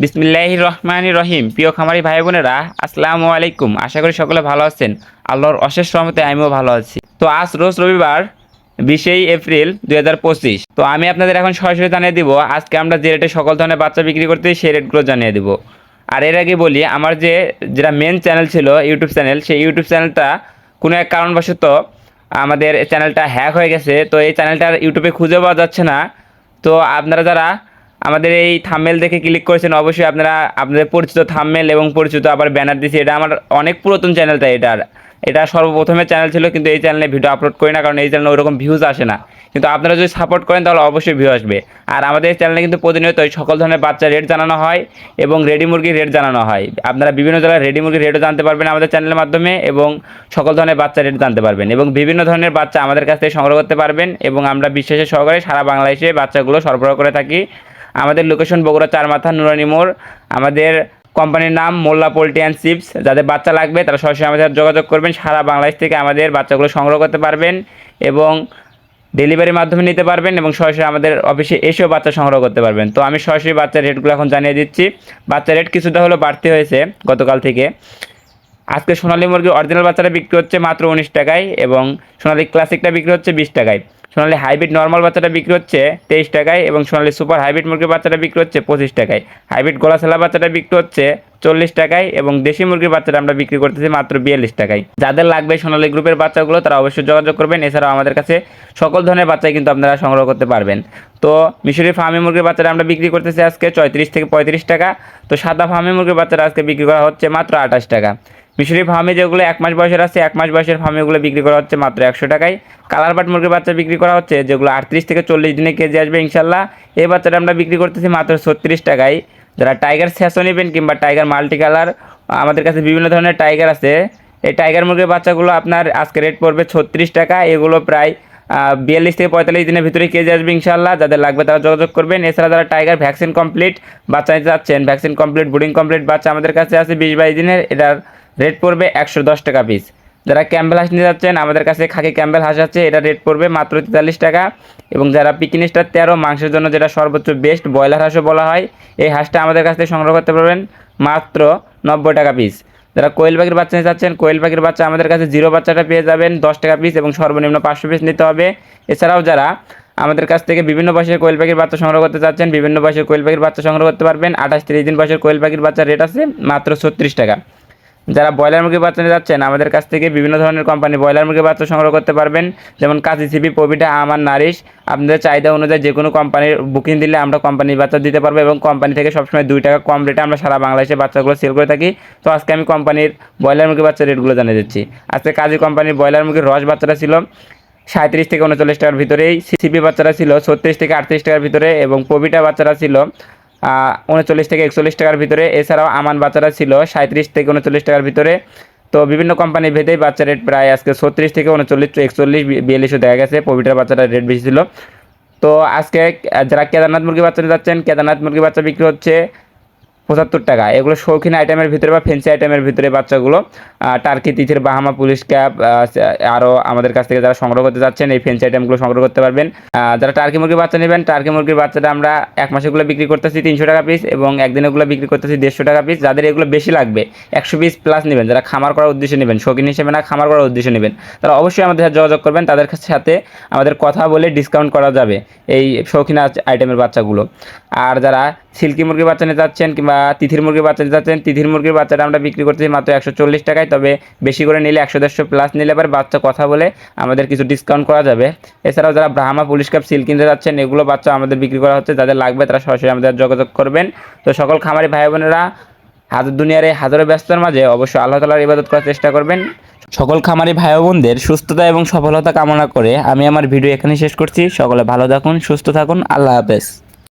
বিসমিল্লাহির রহমানির রহিম। প্রিয় খামারি ভাই বোনেরা, আসসালামু আলাইকুম। আশা করি সকলে ভালো আছেন। আল্লাহর অশেষ রহমতে আমিও ভালো আছি। তো আজ রোজ রবিবার 20 এপ্রিল 2025। তো আমি আপনাদের এখন সরাসরি জানিয়ে দিব আজকে আমরা যে রেটে সকল ধরনের বাচ্চা বিক্রি করতে সেই রেটগুলো জানিয়ে দিব। আর এর আগে বলি, আমার যেটা মেন চ্যানেল ছিল ইউটিউব চ্যানেল, সেই ইউটিউব চ্যানেলটা কোনো এক কারণবশত আমাদের চ্যানেলটা হ্যাক হয়ে গেছে। তো এই চ্যানেলটা ইউটিউবে খুঁজে পাওয়া যাচ্ছে না। তো আপনারা যারা আমাদের এই থাম্বনেল দেখে ক্লিক করেছেন, অবশ্যই আপনারা আপনাদের পরিচিত থাম্বনেল এবং পরিচিত আবার ব্যানার দিয়েছি। এটা আমার অনেক পুরাতন চ্যানেলটা, এটা সর্বপ্রথমের চ্যানেল ছিল, কিন্তু এই চ্যানেলে ভিডিও আপলোড করি না, কারণ এই চ্যানেলে ওইরকম ভিউজ আসে না। কিন্তু আপনারা যদি সাপোর্ট করেন তাহলে অবশ্যই ভিউ আসবে। আর আমাদের এই চ্যানেলে কিন্তু প্রতিনিয়ত সকল ধরনের বাচ্চার রেট জানানো হয় এবং রেডি মুরগির রেট জানানো হয়। আপনারা বিভিন্ন জায়গায় রেডি মুরগির রেটও জানতে পারবেন আমাদের চ্যানেলের মাধ্যমে, এবং সকল ধরনের বাচ্চা রেট জানতে পারবেন, এবং বিভিন্ন ধরনের বাচ্চা আমাদের কাছ থেকে সংগ্রহ করতে পারবেন। এবং আমরা বিশ্বাসের সহকারে সারা বাংলাদেশে বাচ্চাগুলো সরবরাহ করে থাকি। আমাদের লোকেশন বগুড়া চারমাথা নুরানি মোড়। আমাদের কোম্পানির নাম মোল্লা পোল্ট্রি অ্যান্ড চিপস। যাদের বাচ্চা লাগবে তারা সরাসরি আমাদের সাথে যোগাযোগ করবেন। সারা বাংলাদেশ থেকে আমাদের বাচ্চাগুলো সংগ্রহ করতে পারবেন এবং ডেলিভারির মাধ্যমে নিতে পারবেন, এবং সরাসরি আমাদের অফিসে এসেও বাচ্চা সংগ্রহ করতে পারবেন। তো আমি সরাসরি বাচ্চার রেটগুলো এখন জানিয়ে দিচ্ছি। বাচ্চার রেট কিছুটা হলেও বাড়তি হয়েছে গতকাল থেকে। আজকে সোনালী মুরগির অরিজিনাল বাচ্চাটা বিক্রি হচ্ছে মাত্র 19 টাকায়, এবং সোনালী ক্লাসিকটা বিক্রি হচ্ছে 20 টাকায়। সোনালী হাইব্রিড নর্মাল বাচ্চাটা বিক্রি হচ্ছে 23 টাকায়, এবং সোনালী সুপার হাইব্রিড মুরগির বাচ্চাটা বিক্রি হচ্ছে 25 টাকায়। হাইব্রিড গলাছেলা বাচ্চাটা বিক্রি হচ্ছে 40 টাকায়, এবং দেশি মুরগির বাচ্চাটা আমরা বিক্রি করতেছি মাত্র 42 টাকায়। যাদের লাগবে সোনালী গ্রুপের বাচ্চাগুলো তারা অবশ্যই যোগাযোগ করবেন। এছাড়াও আমাদের কাছে সকল ধরনের বাচ্চাই কিন্তু আপনারা সংগ্রহ করতে পারবেন। তো মিশরি ফার্মি মুরগির বাচ্চাটা আমরা বিক্রি করতেছি আজকে 34 থেকে 35 টাকা। তো সাদা ফার্মি মুরগির বাচ্চাটা আজকে বিক্রি করা হচ্ছে মাত্র 28 টাকা। মিশরি ফার্মে যেগুলো 1 মাস বয়সের আছে, 1 মাস বয়সের ফার্মেগুলো বিক্রি করা হচ্ছে মাত্র 100 টাকায়। কালার বাট মুরগির বাচ্চা বিক্রি করা হচ্ছে যেগুলো 38 থেকে 40 দিনে কেজি আসবে ইনশাল্লাহ। এই বাচ্চাটা আমরা বিক্রি করতেছি মাত্র 36 টাকায়। যারা টাইগার স্যাসো নেবেন কিংবা টাইগার মাল্টি কালার, আমাদের কাছে বিভিন্ন ধরনের টাইগার আছে। এই টাইগার মুরগির বাচ্চাগুলো আপনার আজকে রেট পড়বে 36 টাকা। এগুলো প্রায় 42 থেকে 45 দিনের ভিতরে কেজি আসবে ইনশাল্লাহ। যাদের লাগবে তারা যোগাযোগ করবেন। এছাড়া যারা টাইগার ভ্যাকসিন কমপ্লিট বাচ্চা নিতে যাচ্ছেন, ভ্যাকসিন কমপ্লিট ব্রিডিং কমপ্লিট বাচ্চা আমাদের কাছে আছে 20-22 দিনের, এটার রেট পড়বে 110 টাকা পিস। যারা ক্যাম্বেল হাঁস নিতে যাচ্ছেন, আমাদের কাছে খাকি ক্যাম্বেল হাঁস আছে, এটা রেট পড়বে মাত্র 43 টাকা। এবং যারা পিকিং স্টার 13 মাংসের জন্য যেটা সর্বোচ্চ বেস্ট ব্রয়লার হাঁসও বলা হয়, এই হাঁসটা আমাদের কাছ থেকে সংগ্রহ করতে পারবেন মাত্র 90 টাকা পিস। যারা কোয়েল পাখির বাচ্চা নিতে চাচ্ছেন, কোয়েল পাখির বাচ্চা আমাদের কাছে জিরো বাচ্চাটা পেয়ে যাবেন 10 টাকা পিস, এবং সর্বনিম্ন 500 পিস নিতে হবে। এছাড়াও যারা আমাদের কাছ থেকে বিভিন্ন বয়সের কোয়েল পাখির বাচ্চা সংগ্রহ করতে চাচ্ছেন, বিভিন্ন বয়সের কোয়েল পাখির বাচ্চা সংগ্রহ করতে পারবেন। 28-30 দিন বয়সের কোয়েল পাখির বাচ্চার রেট আছে মাত্র 36 টাকা। যারা ব্রয়লার মুরগির বাচ্চা নিতে যাচ্ছেন, আমাদের কাছ থেকে বিভিন্ন ধরনের কোম্পানি ব্রয়লার মুরগির বাচ্চা সংগ্রহ করতে পারবেন, যেমন কাজী সিপি, পবিটা, আমার নারিশ। আপনাদের চাহিদা অনুযায়ী যে কোনো কোম্পানির বুকিং দিলে আমরা কোম্পানির বাচ্চা দিতে পারবো, এবং কোম্পানি থেকে সবসময় 2 টাকা কম রেটে আমরা সারা বাংলাদেশে বাচ্চাগুলো সেল করে থাকি। তো আজকে আমি কোম্পানির ব্রয়লার মুরগির বাচ্চার রেটগুলো জানিয়ে দিচ্ছি। আজকে কাজী কোম্পানির ব্রয়লার মুরগির রস বাচ্চাটা ছিল 37 থেকে 39 টাকার ভিতরেই, সিপি বাচ্চারা ছিল 36 থেকে 38 টাকার ভিতরে, এবং পবিটা বাচ্চারা ছিল 39 থেকে 41 টাকার ভিতরে। এছাড়াও আমান বাচ্চারা ছিল 37 থেকে 39 টাকার ভিতরে। তো বিভিন্ন কোম্পানি ভেদেই বাচ্চা রেট প্রায় আজকে 36 থেকে 39, 41, 42 দেখা গেছে। পবিটার বাচ্চাটার রেট বেশি ছিল। তো আজকে যারা কেদারনাথ মুরগি বাচ্চা নিতে যাচ্ছেন, কেদারনাথ মুরগি বাচ্চা বিক্রি হচ্ছে 75 টাকা। এগুলো শৌখিন আইটেমের ভিতরে বা ফেন্সি আইটেমের ভিতরে বাচ্চাগুলো। টার্কি, তিথির, বাহামা, পুলিশ ক্যাপ, আরও আমাদের কাছ থেকে যারা সংগ্রহ করতে যাচ্ছেন এই ফেন্সি আইটেমগুলো সংগ্রহ করতে পারবেন। যারা টার্কি মুরগির বাচ্চা নেবেন, টার্কি মুরগির বাচ্চাটা আমরা 1 মাসেগুলো বিক্রি করতেছি 300 টাকা পিস, এবং একদিনেগুলো বিক্রি করতেছি 150 টাকা পিস। যাদের এগুলো বেশি লাগবে 100 পিস প্লাস নেবেন, যারা খামার করার উদ্দেশ্যে নেবেন, শৌখিন হিসেবে না, খামার করার উদ্দেশ্যে নেবেন, তারা অবশ্যই আমাদের সাথে যোগাযোগ করবেন। তাদের সাথে আমাদের কথা বলে ডিসকাউন্ট করা যাবে এই শৌখিন আইটেমের বাচ্চাগুলো। আর যারা সিল্কি মুরগির বাচ্চা নিতে যাচ্ছেন কিংবা তিথির মুরগির বাচ্চা নিতে যাচ্ছেন, তিথির মুরগির বাচ্চাটা আমরা বিক্রি করতেছি মাত্র 140 টাকায়। তবে বেশি করে নিলে 100-150 প্লাস নিলে আবার বাচ্চা কথা বলে আমাদের কিছু ডিসকাউন্ট করা যাবে। এছাড়াও যারা ব্রাহ্মা, পুলিশ কাপ, সিল্ক কিনতে যাচ্ছেন, এগুলো বাচ্চা আমাদের বিক্রি করা হচ্ছে। যাদের লাগবে তারা সরাসরি আমাদের যোগাযোগ করবেন। তো সকল খামারি ভাই বোনেরা, হাজার দুনিয়ার এই হাজারো ব্যস্ততার মাঝে অবশ্যই আল্লাহ তাআলার ইবাদত করার চেষ্টা করবেন। সকল খামারি ভাই বোনদের সুস্থতা এবং সফলতা কামনা করে আমি আমার ভিডিও এখানে শেষ করছি। সকলে ভালো থাকুন, সুস্থ থাকুন। আল্লাহ হাফেজ।